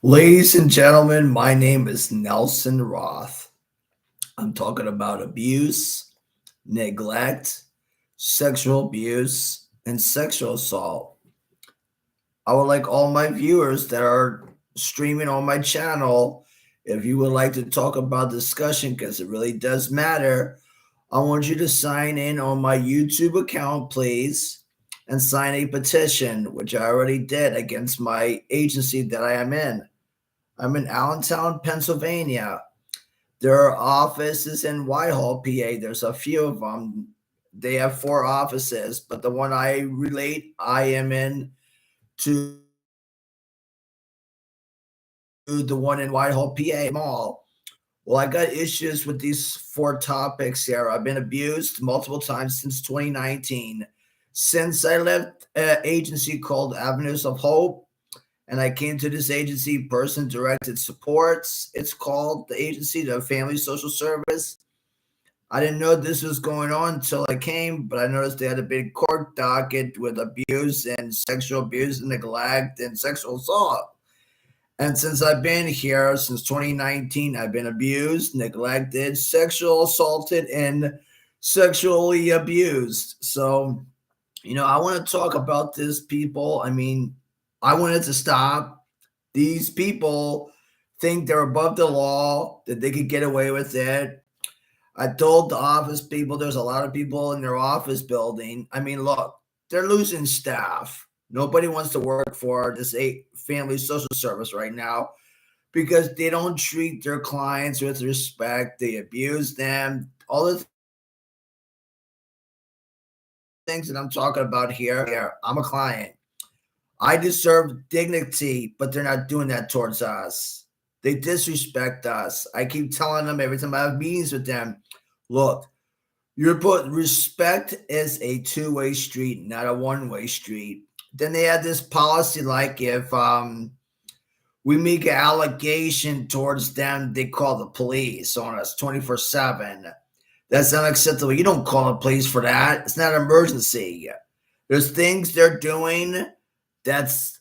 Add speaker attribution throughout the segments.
Speaker 1: Ladies and gentlemen, my name is Nelson Roth. I'm talking about abuse, neglect, sexual abuse, and sexual assault. I would like all my viewers that are streaming on my channel, if you would like to talk about discussion, because it really does matter, I want you to sign in on my YouTube account, please, and sign a petition, which I already did against my agency that I am in. I'm in Allentown, Pennsylvania. There are offices in Whitehall, PA. There's a few of them. They have 4 offices, but the one I relate, I am in to the one in Whitehall, PA Mall. Well, I got issues with these 4 topics here. I've been abused multiple times since 2019. Since I left an agency called Avenues of Hope, and I came to this agency, Person Directed Supports. It's called the agency, the Family Social Service. I didn't know this was going on until I came, but I noticed they had a big court docket with abuse and sexual abuse and neglect and sexual assault. And since I've been here since 2019, I've been abused, neglected, sexual assaulted, and sexually abused. So, I want to talk about this, people. I wanted to stop. These people think they're above the law, that they could get away with it. I told the office people there's a lot of people in their office building. Look, they're losing staff. Nobody wants to work for this family social service right now because they don't treat their clients with respect. They abuse them. All the things that I'm talking about here, I'm a client. I deserve dignity, but they're not doing that towards us. They disrespect us. I keep telling them every time I have meetings with them, look, respect is a two-way street, not a one-way street. Then they had this policy like if we make an allegation towards them, they call the police on us 24/7. That's unacceptable. You don't call the police for that. It's not an emergency. There's things they're doing that's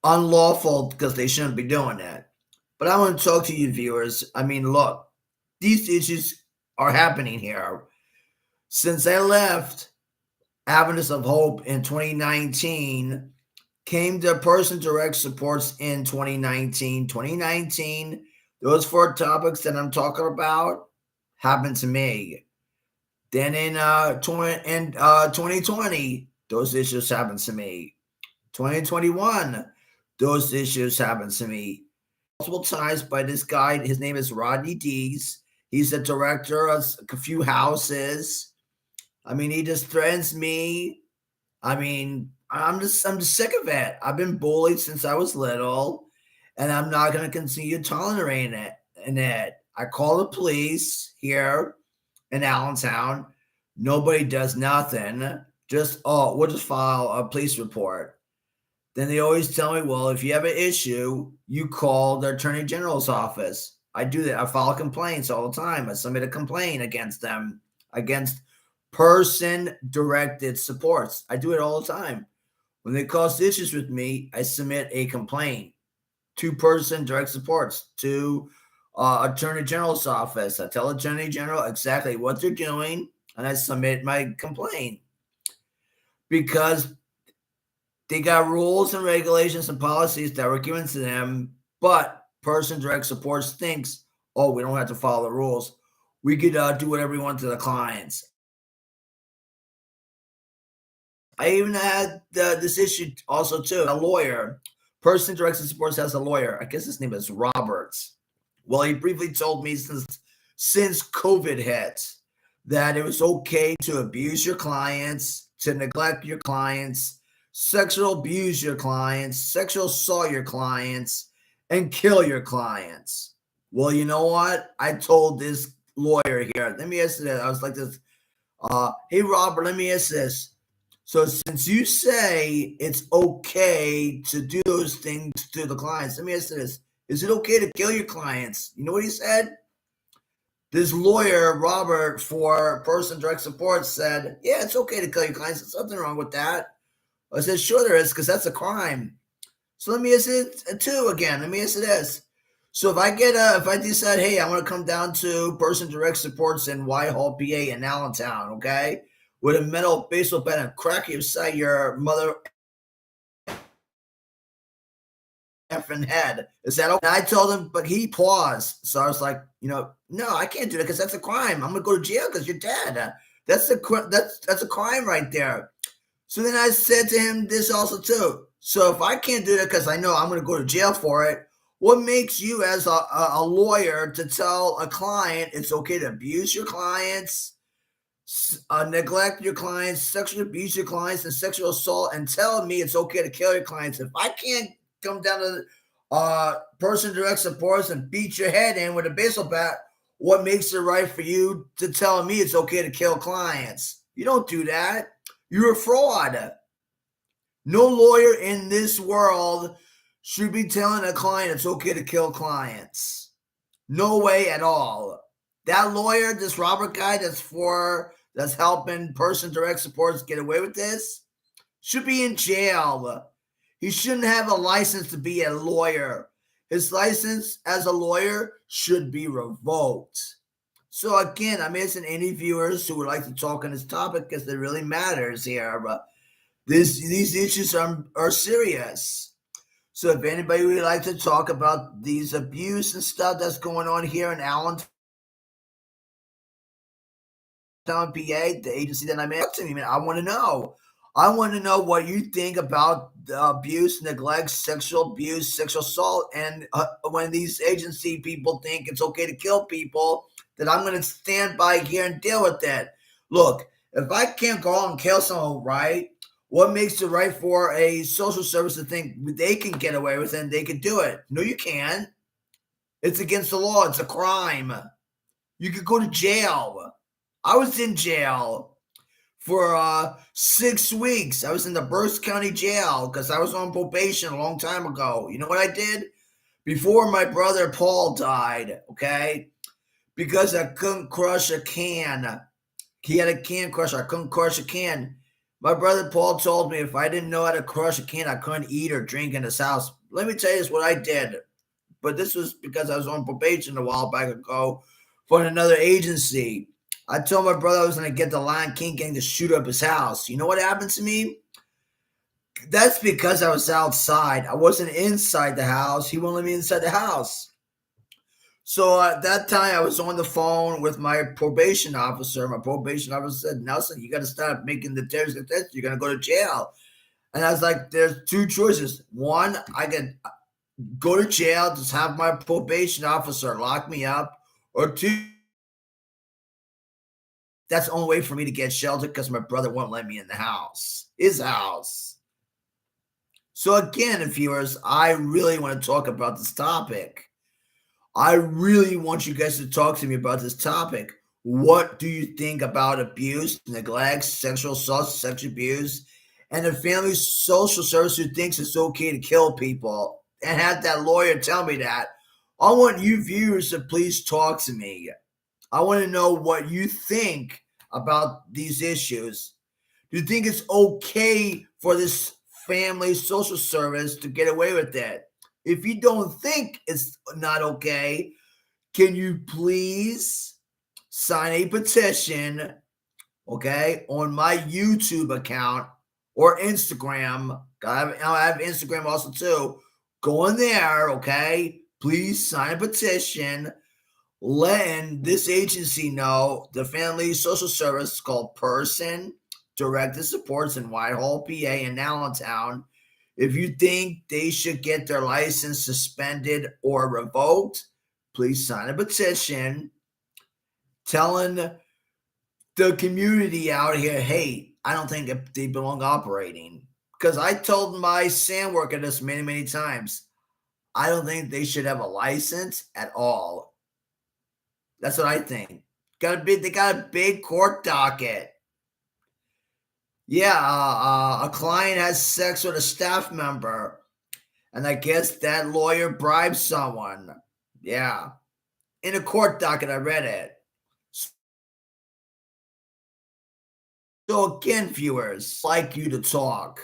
Speaker 1: unlawful because they shouldn't be doing that. But I want to talk to you viewers. Look, these issues are happening here. Since I left Avenues of Hope in 2019, came to Person Direct Supports in 2019. 2019, those 4 topics that I'm talking about happened to me. Then in 2020, those issues happened to me. 2021, those issues happened to me multiple times by this guy. His name is Rodney Dees. He's the director of a few houses. He just threatens me. I'm just sick of it. I've been bullied since I was little, and I'm not going to continue tolerating it. I call the police here in Allentown. Nobody does nothing. We'll just file a police report. Then they always tell me, well, if you have an issue, you call the Attorney General's office. I do that. I file complaints all the time. I submit a complaint against them, against person-directed supports. I do it all the time. When they cause issues with me, I submit a complaint to person-direct supports, to Attorney General's office. I tell Attorney General exactly what they're doing, and I submit my complaint. Because they got rules and regulations and policies that were given to them, but Person Direct Supports thinks, oh, we don't have to follow the rules. We could do whatever we want to the clients. I even had this issue also, too. A lawyer, Person Direct Supports has a lawyer. I guess his name is Roberts. Well, he briefly told me since COVID hit that it was okay to abuse your clients, to neglect your clients, sexual abuse your clients, sexual assault your clients, and kill your clients. Well, you know what? I told this lawyer here, let me ask you this. I was like this, hey, Robert, let me ask this. So since you say it's okay to do those things to the clients, let me ask you this. Is it okay to kill your clients? You know what he said? This lawyer, Robert, for Person Direct Support said, yeah, it's okay to kill your clients. There's nothing wrong with that. I said, sure there is, because that's a crime. So let me ask it two again. Let me ask you this. So if I decide, hey, I want to come down to Person Direct Supports in Whitehall, PA, in Allentown, okay, with a metal baseball bat and crack you upside your mother effing head. Is that okay? And I told him, but he paused. So I was like, no, I can't do that because that's a crime. I'm gonna go to jail because you're dead. That's a crime right there. So then I said to him this also too. So if I can't do that because I know I'm going to go to jail for it, what makes you as a lawyer to tell a client it's okay to abuse your clients, neglect your clients, sexually abuse your clients, and sexual assault, and tell me it's okay to kill your clients? If I can't come down to Person Direct Supports and beat your head in with a baseball bat, what makes it right for you to tell me it's okay to kill clients? You don't do that. You're a fraud. No lawyer in this world should be telling a client it's okay to kill clients. No way at all. That lawyer, this Robert guy that's helping Person Direct Supports get away with this, should be in jail. He shouldn't have a license to be a lawyer. His license as a lawyer should be revoked. So again, I'm asking any viewers who would like to talk on this topic because it really matters here. These issues are serious. So if anybody would like to talk about these abuse and stuff that's going on here in Allentown, PA, the agency that I'm in, talk to me, man. I want to know. I want to know what you think about the abuse, neglect, sexual abuse, sexual assault, and when these agency people think it's okay to kill people, that I'm going to stand by here and deal with that. Look, if I can't go out and kill someone, right? What makes it right for a social service to think they can get away with it and they can do it? No, you can't. It's against the law. It's a crime. You could go to jail. I was in jail for 6 weeks. I was in the Berks County Jail because I was on probation a long time ago. You know what I did? Before my brother Paul died, okay? Because I couldn't crush a can. He had a can crusher. I couldn't crush a can. My brother Paul told me if I didn't know how to crush a can, I couldn't eat or drink in his house. Let me tell you this what I did. But this was because I was on probation a while back ago for another agency. I told my brother I was going to get the Lion King gang to shoot up his house. You know what happened to me? That's because I was outside. I wasn't inside the house. He wouldn't let me inside the house. So at that time, I was on the phone with my probation officer. My probation officer said, Nelson, you got to stop making the terrorist attacks. You're going to go to jail. And I was like, there's two choices. One, I can go to jail, just have my probation officer lock me up. Or two, that's the only way for me to get shelter because my brother won't let me in the house, his house. So again, viewers, I really want to talk about this topic. I really want you guys to talk to me about this topic. What do you think about abuse, neglect, sexual assault, sexual abuse, and the family social service who thinks it's okay to kill people and have that lawyer tell me that? I want you viewers to please talk to me. I want to know what you think about these issues. Do you think it's okay for this family social service to get away with that? If you don't think it's not okay, can you please sign a petition, okay, on my YouTube account or Instagram? I have Instagram also too. Go in there, okay? Please sign a petition letting this agency know, the family social service called Person Directed Supports in Whitehall, PA, and Allentown. If you think they should get their license suspended or revoked, please sign a petition telling the community out here, hey, I don't think they belong operating. Because I told my sand worker this many, many times. I don't think they should have a license at all. That's what I think. They got a big court docket. Yeah, a client has sex with a staff member, and I guess that lawyer bribed someone. Yeah, in a court docket, I read it. So again, viewers, I'd like you to talk.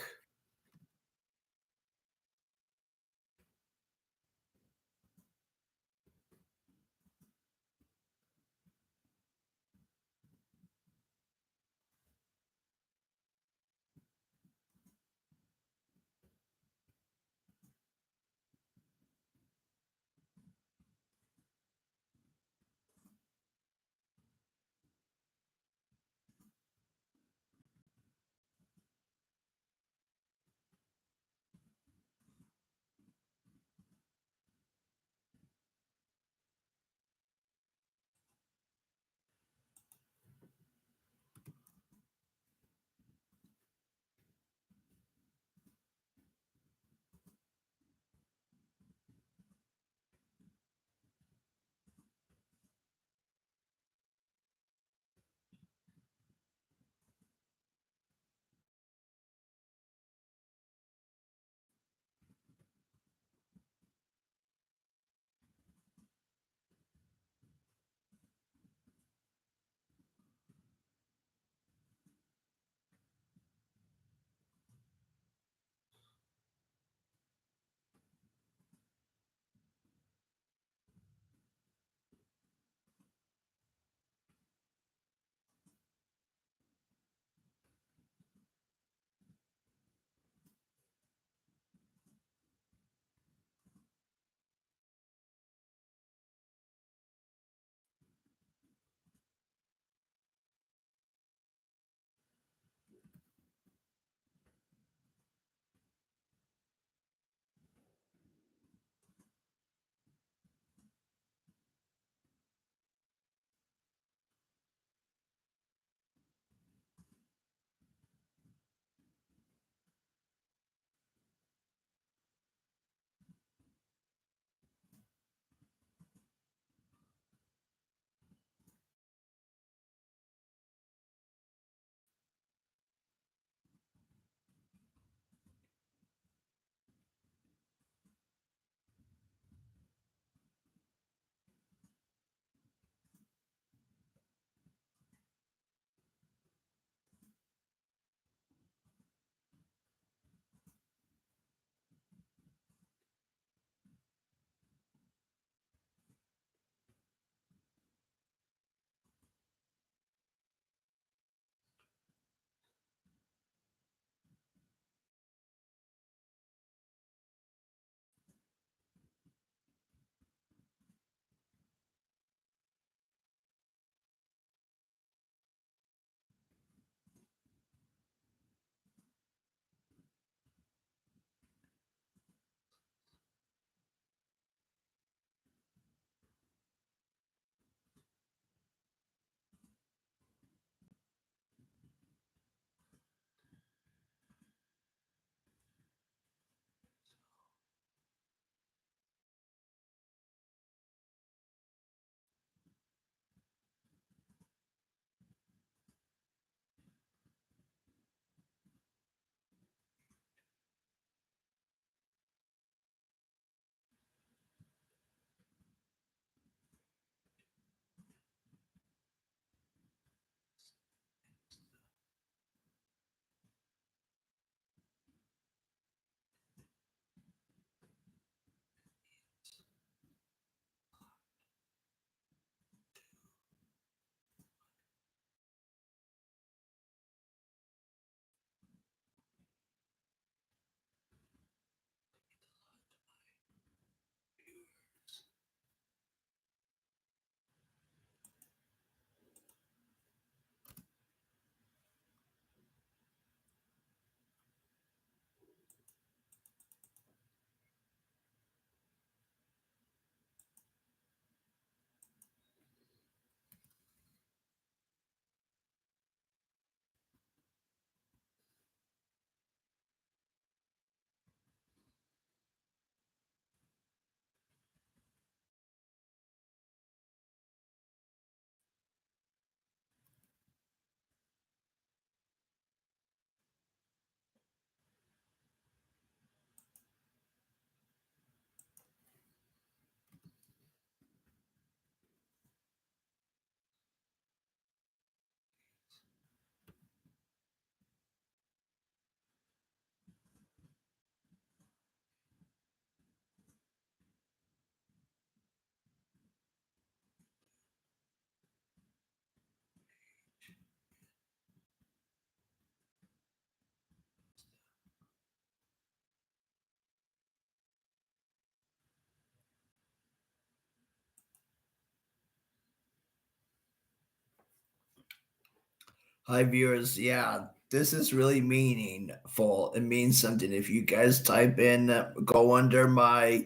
Speaker 1: Hi, viewers. Yeah, this is really meaningful. It means something. If you guys type in, go under my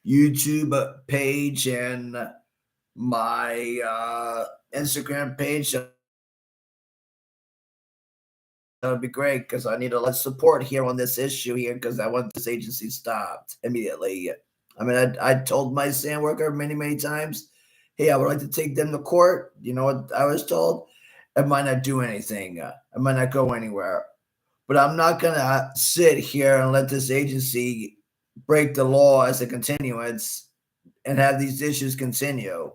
Speaker 1: YouTube page and my Instagram page, that would be great because I need a lot of support here on this issue here because I want this agency stopped immediately. I mean, I told my sand worker many, many times, hey, I would like to take them to court. You know what I was told? I might not do anything. I might not go anywhere. But I'm not going to sit here and let this agency break the law as a continuance and have these issues continue.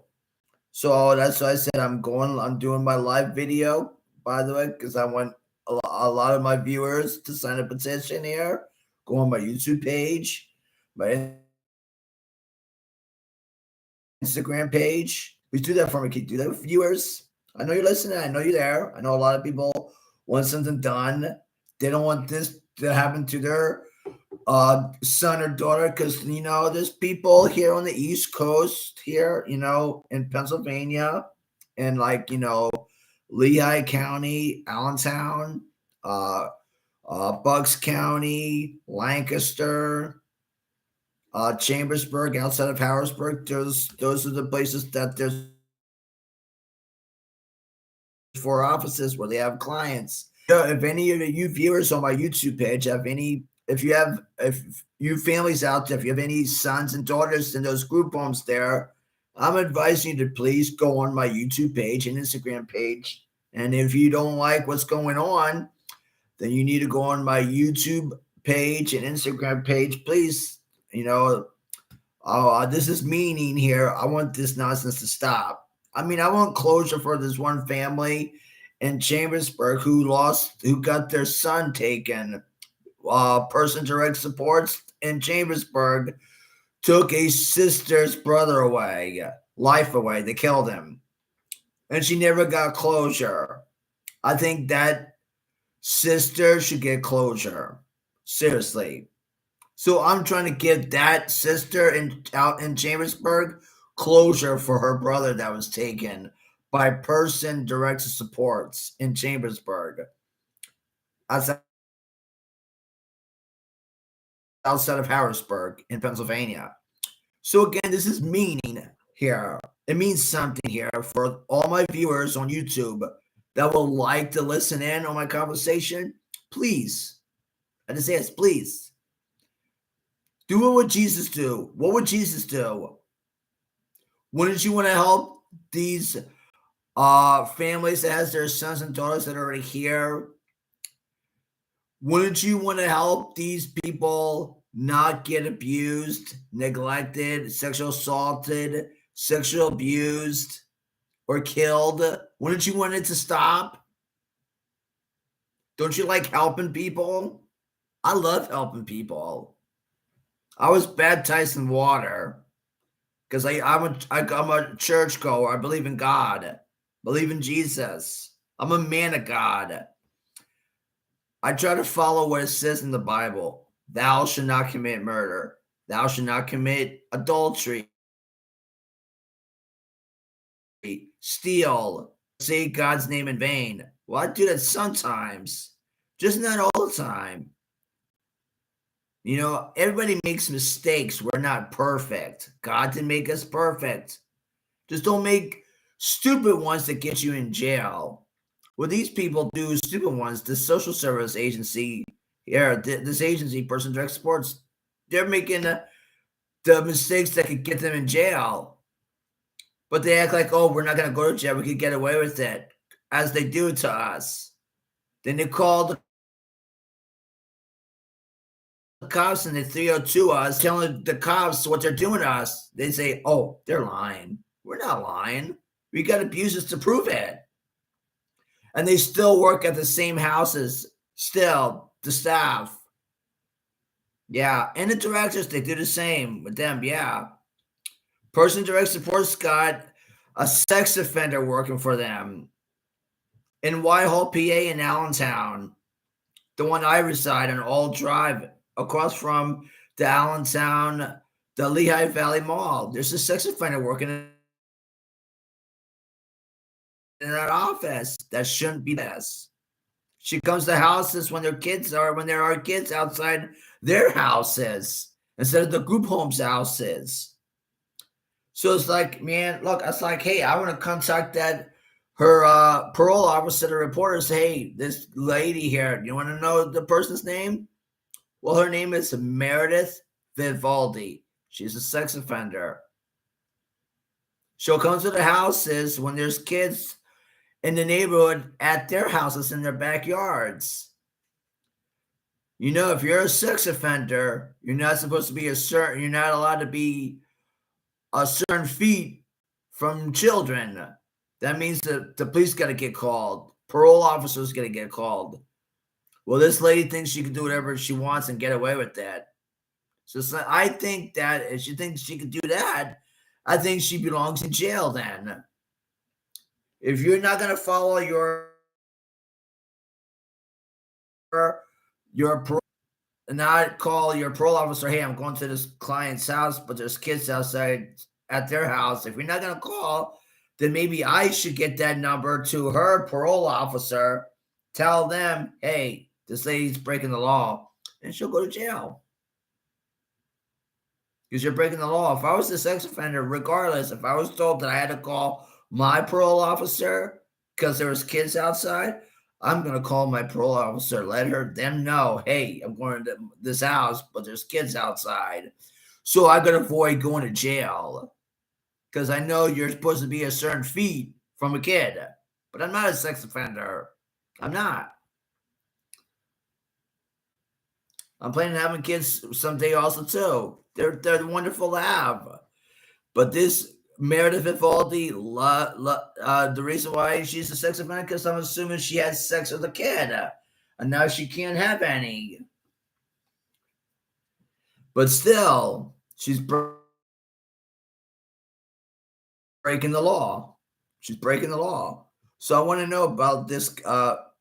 Speaker 1: So that's why I said I'm doing my live video, by the way, because I want a lot of my viewers to sign a petition here. Go on my YouTube page, my Instagram page. Please do that for me. Can you do that with viewers? I know you're listening. I know you're there. I know a lot of people want something done. They don't want this to happen to their son or daughter because there's people here on the East Coast here, in Pennsylvania, and Lehigh County, Allentown, uh, Bucks County, Lancaster, Chambersburg, outside of Harrisburg. Those are the places that there's 4 offices where they have clients. If any of you viewers on my YouTube page have any, if you families out there, if you have any sons and daughters in those group homes there, I'm advising you to please go on my YouTube page and Instagram page. And if you don't like what's going on, then you need to go on my YouTube page and Instagram page. Please, this is meaning here. I want this nonsense to stop. I mean, I want closure for this one family in Chambersburg who got their son taken. Person direct supports in Chambersburg took a sister's brother away, life away. They killed him. And she never got closure. I think that sister should get closure. Seriously. So I'm trying to give that sister out in Chambersburg closure for her brother that was taken by person direct supports in Chambersburg, outside of Harrisburg in Pennsylvania. So again, this is meaning here. It means something here for all my viewers on YouTube that will like to listen in on my conversation. Please, I just ask, please do what would Jesus do? What would Jesus do? Wouldn't you want to help these families that has their sons and daughters that are already here? Wouldn't you want to help these people not get abused, neglected, sexual assaulted, sexual abused, or killed? Wouldn't you want it to stop? Don't you like helping people? I love helping people. I was baptized in water because I'm a churchgoer. I believe in God, believe in Jesus. I'm a man of God. I try to follow what it says in the Bible. Thou shalt not commit murder. Thou shalt not commit adultery, steal, say God's name in vain. Well, I do that sometimes, just not all the time. Everybody makes mistakes. We're not perfect. God didn't make us perfect. Just don't make stupid ones that get you in jail. What these people do, stupid ones, the social service agency, this agency, Person Direct Sports, they're making the mistakes that could get them in jail. But they act like, oh, we're not going to go to jail. We could get away with it, as they do to us. Then they call the cops and they 302 us, telling the cops what they're doing to us. They say, oh, they're lying. We're not lying. We got abusers to prove it. And they still work at the same houses, still, the staff. Yeah, and the directors, they do the same with them, yeah. Person direct support's got a sex offender working for them in Whitehall, PA, in Allentown, the one I reside on, All Drive, across from the Allentown, the Lehigh Valley Mall. There's a sex offender working in that office. That shouldn't be this. She comes to houses when there are kids outside their houses instead of the group homes houses. So it's like, man, look, it's like, hey, I want to contact her parole officer, the reporter, say, hey, this lady here, you want to know the person's name? Well, her name is Meredith Vivaldi. She's a sex offender. She'll come to the houses when there's kids in the neighborhood at their houses in their backyards. You know, if you're a sex offender, you're not supposed to be you're not allowed to be a certain feet from children. That means the police got to get called. Parole officers got to get called. Well, this lady thinks she can do whatever she wants and get away with that. So I think that if she thinks she can do that, I think she belongs in jail then. If you're not going to follow your parole, not call your parole officer, hey, I'm going to this client's house, but there's kids outside at their house. If you're not going to call, then maybe I should get that number to her parole officer, tell them, hey, this lady's breaking the law, and she'll go to jail. Because you're breaking the law. If I was a sex offender, regardless, if I was told that I had to call my parole officer because there was kids outside, I'm going to call my parole officer, let them know, hey, I'm going to this house, but there's kids outside. So I got to avoid going to jail because I know you're supposed to be a certain feet from a kid, but I'm not a sex offender. I'm not. I'm planning on having kids someday also too. They're wonderful to have. But this Meredith Vivaldi, the reason why she's a sex offender, because I'm assuming she had sex with a kid, and now she can't have any. But still, she's breaking the law. She's breaking the law. So I want to know about this,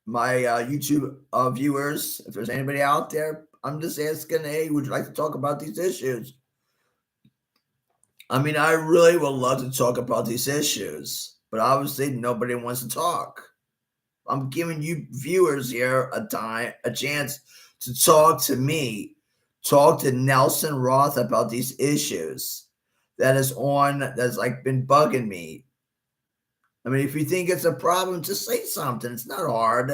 Speaker 1: my YouTube viewers. If there's anybody out there, I'm just asking, hey, would you like to talk about these issues? I mean, I really would love to talk about these issues, but obviously nobody wants to talk. I'm giving you viewers here a chance to talk to me, talk to Nelson Roth about these issues that's like been bugging me. I mean, if you think it's a problem, just say something. It's not hard.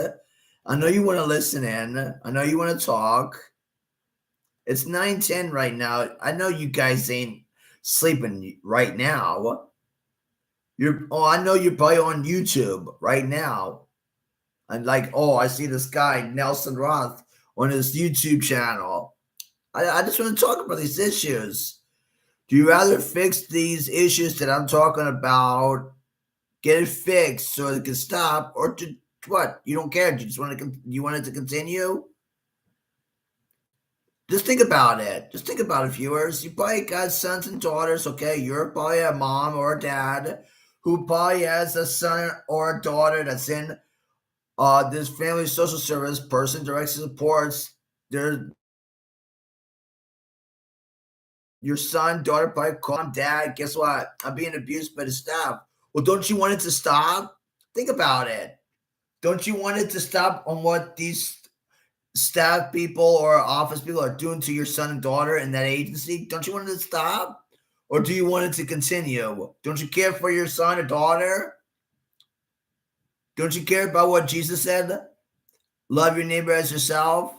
Speaker 1: I know you want to listen in. I know you want to talk. It's 9:10 right now. I know you guys ain't sleeping right now. I know you're probably on YouTube right now. And like, oh, I see this guy, Nelson Roth, on his YouTube channel. I just want to talk about these issues. Do you rather fix these issues that I'm talking about, get it fixed so it can stop, or to what? You don't care. You want it to continue? Just think about it. Just think about it, viewers. You probably got sons and daughters, okay? You're probably a mom or a dad who probably has a son or a daughter that's in this family social service person directly supports your son, daughter probably call him, dad, guess what? I'm being abused by the staff. Well, don't you want it to stop? Think about it. Don't you want it to stop on what these staff people or office people are doing to your son and daughter in that agency? Don't you want it to stop? Or do you want it to continue? Don't you care for your son or daughter? Don't you care about what Jesus said? Love your neighbor as yourself.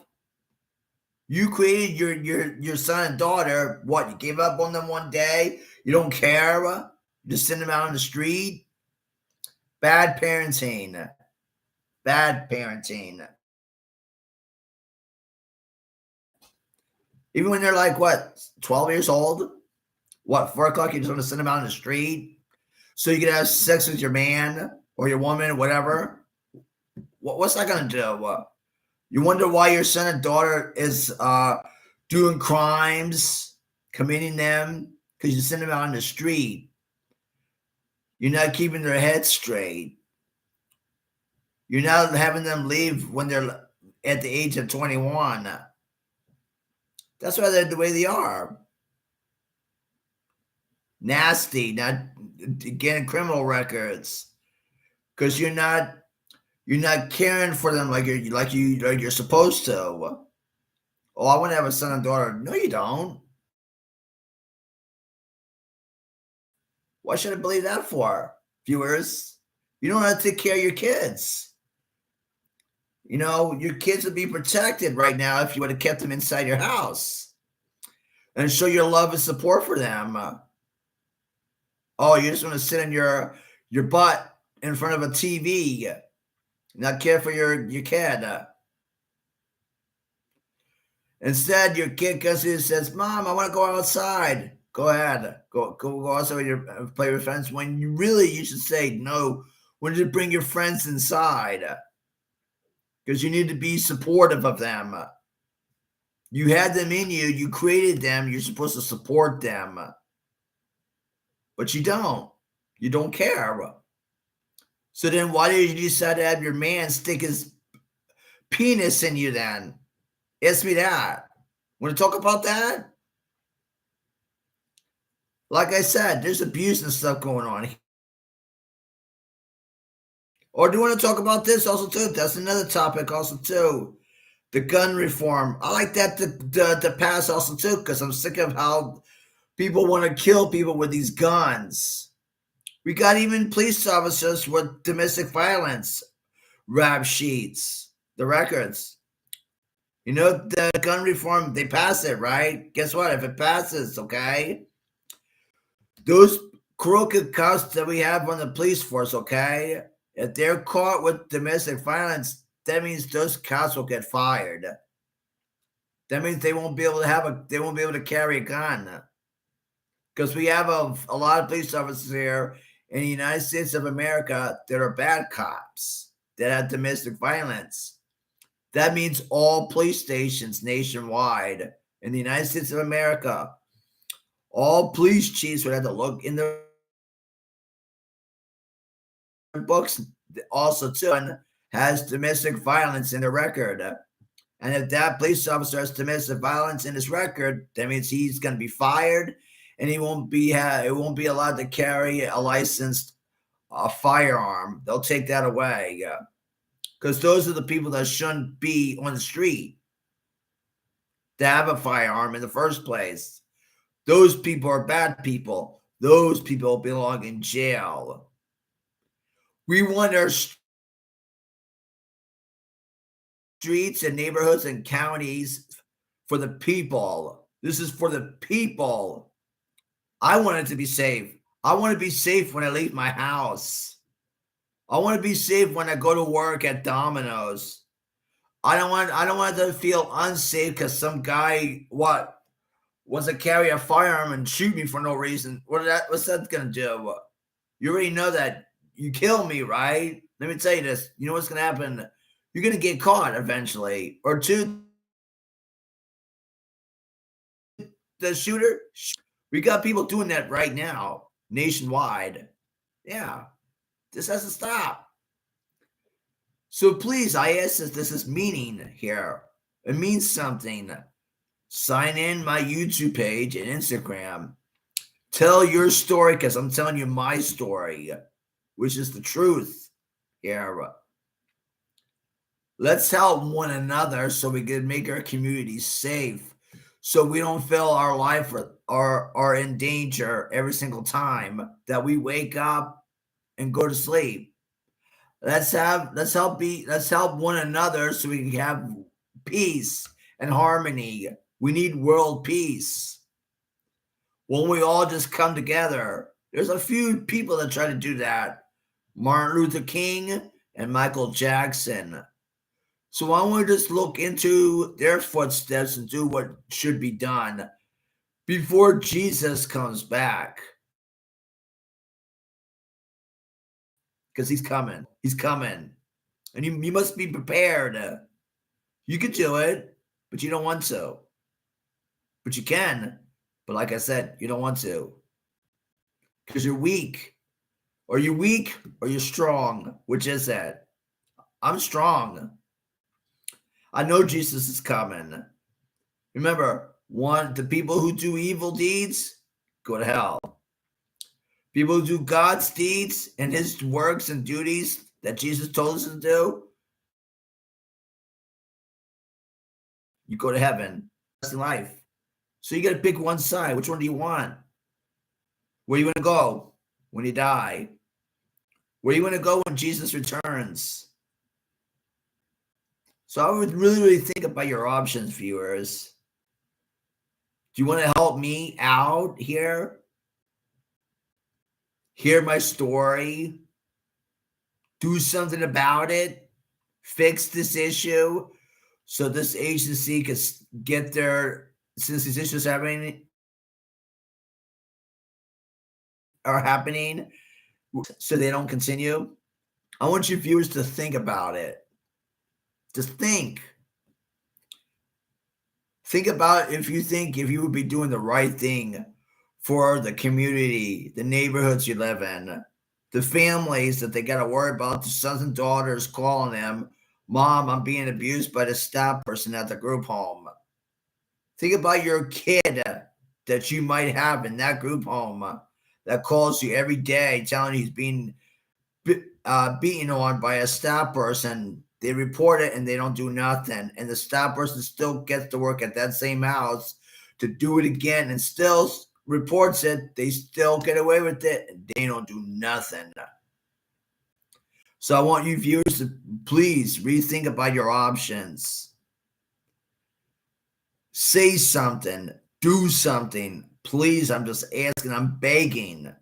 Speaker 1: You created your son and daughter. What? You gave up on them one day? You don't care? You just send them out on the street? Bad parenting. Bad parenting. Even when they're like, what, 12 years old? What, 4 o'clock, you just want to send them out on the street so you can have sex with your man or your woman, whatever? What's that going to do? You wonder why your son and daughter is doing crimes, committing them, because you send them out on the street. You're not keeping their head straight. You're not having them leave when they're at the age of 21. That's why they're the way they are. Nasty, not getting criminal records. because you're not caring for them like you're supposed to. Oh, I want to have a son and daughter. No, you don't. Why should I believe that for, viewers? You don't have to take care of your kids. You know, your kids would be protected right now if you would have kept them inside your house and show your love and support for them. Oh, you just want to sit in your butt in front of a TV, not care for your kid. Instead, your kid goes and says, "Mom, I want to go outside." Go ahead, go outside with your play with friends. When you should say no. When you bring your friends inside, because you need to be supportive of them. You had them in you. You created them. You're supposed to support them, but you don't. You don't care. So then, why did you decide to have your man stick his penis in you? Then ask me that. Want to talk about that? Like I said, there's abuse and stuff going on. Or do you want to talk about this also too? That's another topic also too. The gun reform. I like that to pass also too, because I'm sick of how people want to kill people with these guns. We got even police officers with domestic violence rap sheets, the records. You know, the gun reform, they pass it, right? Guess what? If it passes, okay, those crooked cops that we have on the police force, okay, if they're caught with domestic violence, that means those cops will get fired. That means they won't be able to carry a gun. Because we have a lot of police officers here in the United States of America that are bad cops that have domestic violence. That means all police stations nationwide in the United States of America, all police chiefs would have to look in their books also too, has domestic violence in their record. And if that police officer has domestic violence in his record, that means he's going to be fired, and he won't be allowed to carry a licensed firearm. They'll take that away, because those are the people that shouldn't be on the street to have a firearm in the first place. Those people are bad people. Those people belong in jail. We want our streets and neighborhoods and counties for the people. This is for the people. I want it to be safe. I want to be safe when I leave my house. I want to be safe when I go to work at Domino's. I don't want to feel unsafe because some guy wants to carry a firearm and shoot me for no reason. What's that gonna do? You already know that you kill me, right? Let me tell you this. You know what's gonna happen? You're gonna get caught eventually. Or two, the shooter. We got people doing that right now, nationwide. Yeah, this has to stop. So please, I ask this is meaning here. It means something. Sign in my YouTube page and Instagram. Tell your story, because I'm telling you my story, which is the truth here. Let's help one another so we can make our communities safe, so we don't feel our life are in danger every single time that we wake up and go to sleep. Let's help one another so we can have peace and harmony. We need world peace. When we all just come together. There's a few people that try to do that. Martin Luther King and Michael Jackson. So I want to just look into their footsteps and do what should be done before Jesus comes back. Because he's coming. He's coming. And you must be prepared. You can do it, but you don't want to. But you can. But like I said, you don't want to. Because you're weak. Are you weak or you're strong? Which is that? I'm strong. I know Jesus is coming. Remember, the people who do evil deeds go to hell. People who do God's deeds and his works and duties, that Jesus told us to do, you go to heaven. That's in life. So you got to pick one side. Which one do you want? Where do you want to go when you die? Where do you want to go when Jesus returns? So I would really, really think about your options, viewers. Do you want to help me out here? Hear my story? Do something about it? Fix this issue so this agency can get their, since these issues are happening, so they don't continue. I want you viewers to think about it. Just think. Think about if you would be doing the right thing for the community, the neighborhoods you live in, the families that they got to worry about, the sons and daughters calling them, Mom, I'm being abused by the staff person at the group home. Think about your kid that you might have in that group home that calls you every day telling you he's being beaten on by a staff person. They report it and they don't do nothing. And the staff person still gets to work at that same house to do it again and still reports it. They still get away with it and they don't do nothing. So I want you viewers to please rethink about your options. Say something. Do something. Please, I'm just asking. I'm begging.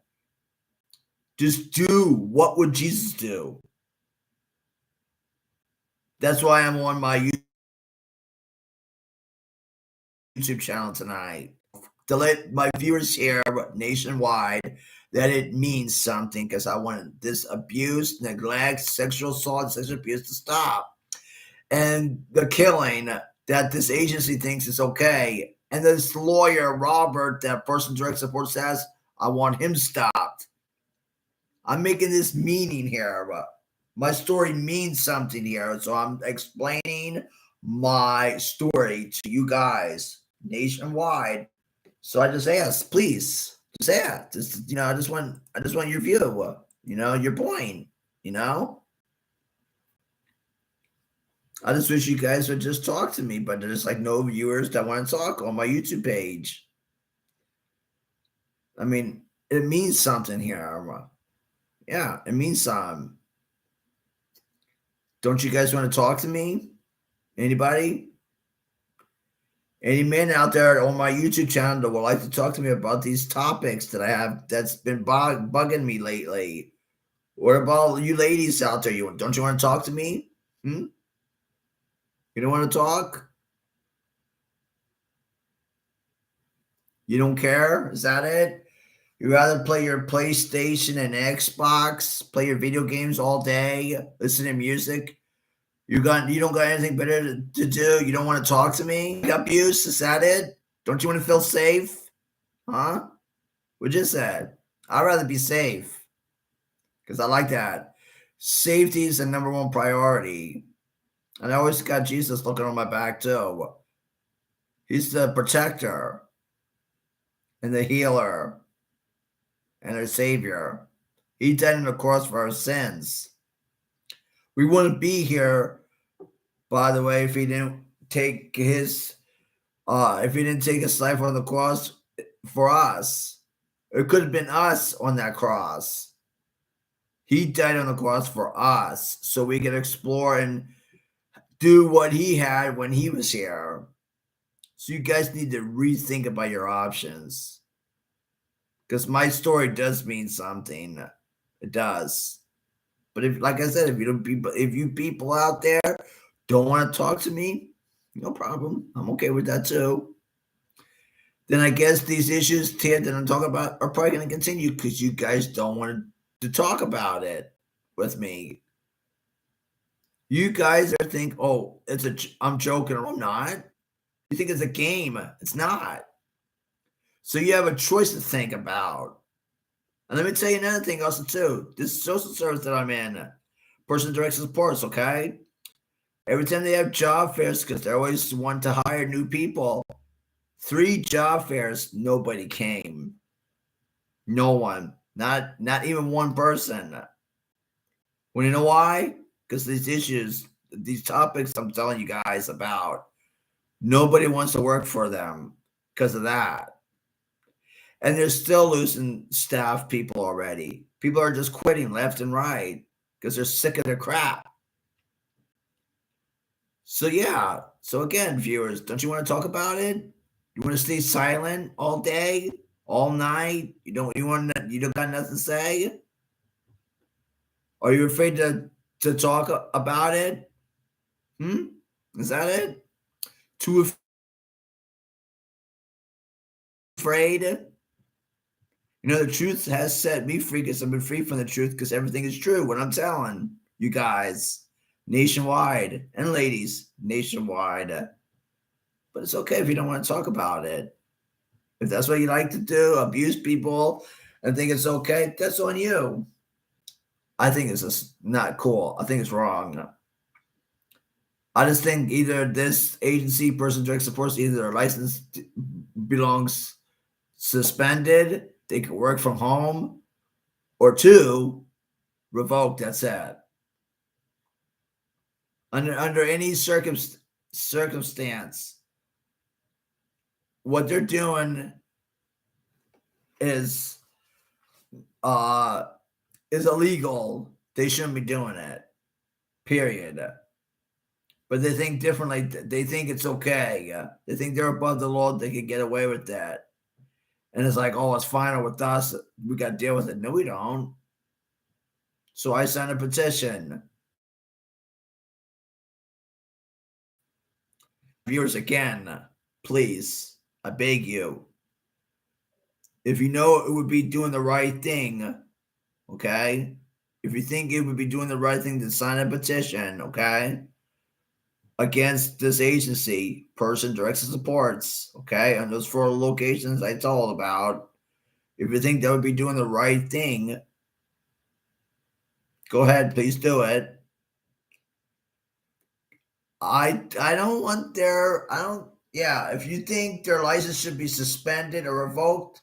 Speaker 1: Just do. What would Jesus do? That's why I'm on my YouTube channel tonight, to let my viewers hear nationwide that it means something, because I want this abuse, neglect, sexual assault, sexual abuse to stop. And the killing that this agency thinks is okay. And this lawyer, Robert, that person direct support says, I want him stopped. I'm making this meaning here. My story means something here. So I'm explaining my story to you guys nationwide. So I just ask, please, just ask. Just, I just want your view, your point, I just wish you guys would just talk to me, but there's like no viewers that want to talk on my YouTube page. I mean, it means something here. Yeah, it means something. Don't you guys want to talk to me? Anybody? Any men out there on my YouTube channel that would like to talk to me about these topics that I have that's been bugging me lately? What about you ladies out there? Don't you want to talk to me? You don't want to talk? You don't care? Is that it? You rather play your PlayStation and Xbox, play your video games all day, listen to music? You don't got anything better to do? You don't want to talk to me? Abuse? Is that it? Don't you want to feel safe? Huh? What you said? I'd rather be safe, because I like that. Safety is the number one priority. And I always got Jesus looking on my back too. He's the protector and the healer and our savior. He died on the cross for our sins. We wouldn't be here, by the way, if he didn't take his life on the cross for us. It could have been us on that cross. He died on the cross for us so we could explore and do what he had when he was here. So you guys need to rethink about your options, because my story does mean something. It does. But if, like I said, if you people out there don't want to talk to me, no problem. I'm okay with that too. Then I guess these issues here that I'm talking about are probably going to continue because you guys don't want to talk about it with me. You guys are think, oh, I'm joking. I'm not. You think it's a game. It's not. So you have a choice to think about. And let me tell you another thing also too. This social service that I'm in, person direct supports, okay? Every time they have job fairs, because they always want to hire new people, 3 job fairs, nobody came. No one. Not even one person. Well, you know why? Because these issues, these topics I'm telling you guys about, nobody wants to work for them because of that. And they're still losing staff people already. People are just quitting left and right because they're sick of their crap. So yeah. So again, viewers, don't you want to talk about it? You want to stay silent all day, all night? You don't got nothing to say? Are you afraid to talk about it? Is that it? Too afraid? The truth has set me free because I've been free from the truth because everything is true. What I'm telling you guys, nationwide, and ladies, nationwide. But it's okay if you don't want to talk about it. If that's what you like to do, abuse people and think it's okay, that's on you. I think it's just not cool. I think it's wrong. I just think either this agency, person direct supports, either their license belongs suspended, they can work from home, or two, revoked. That's it. Under any circumstance, what they're doing is illegal. They shouldn't be doing it. Period. But they think differently. They think it's okay. They think they're above the law. They can get away with that. And it's like, oh, it's final with us. We got to deal with it. No, we don't. So I signed a petition. Viewers, again, please, I beg you, if you know it would be doing the right thing, okay? If you think it would be doing the right thing to sign a petition, okay? Against this agency, person directs and supports, okay? On those 4 locations I told about, if you think that would be doing the right thing, go ahead, please do it. If you think their license should be suspended or revoked,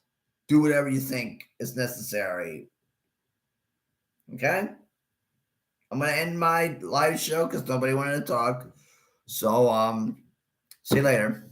Speaker 1: do whatever you think is necessary. Okay? I'm gonna end my live show because nobody wanted to talk. So see you later.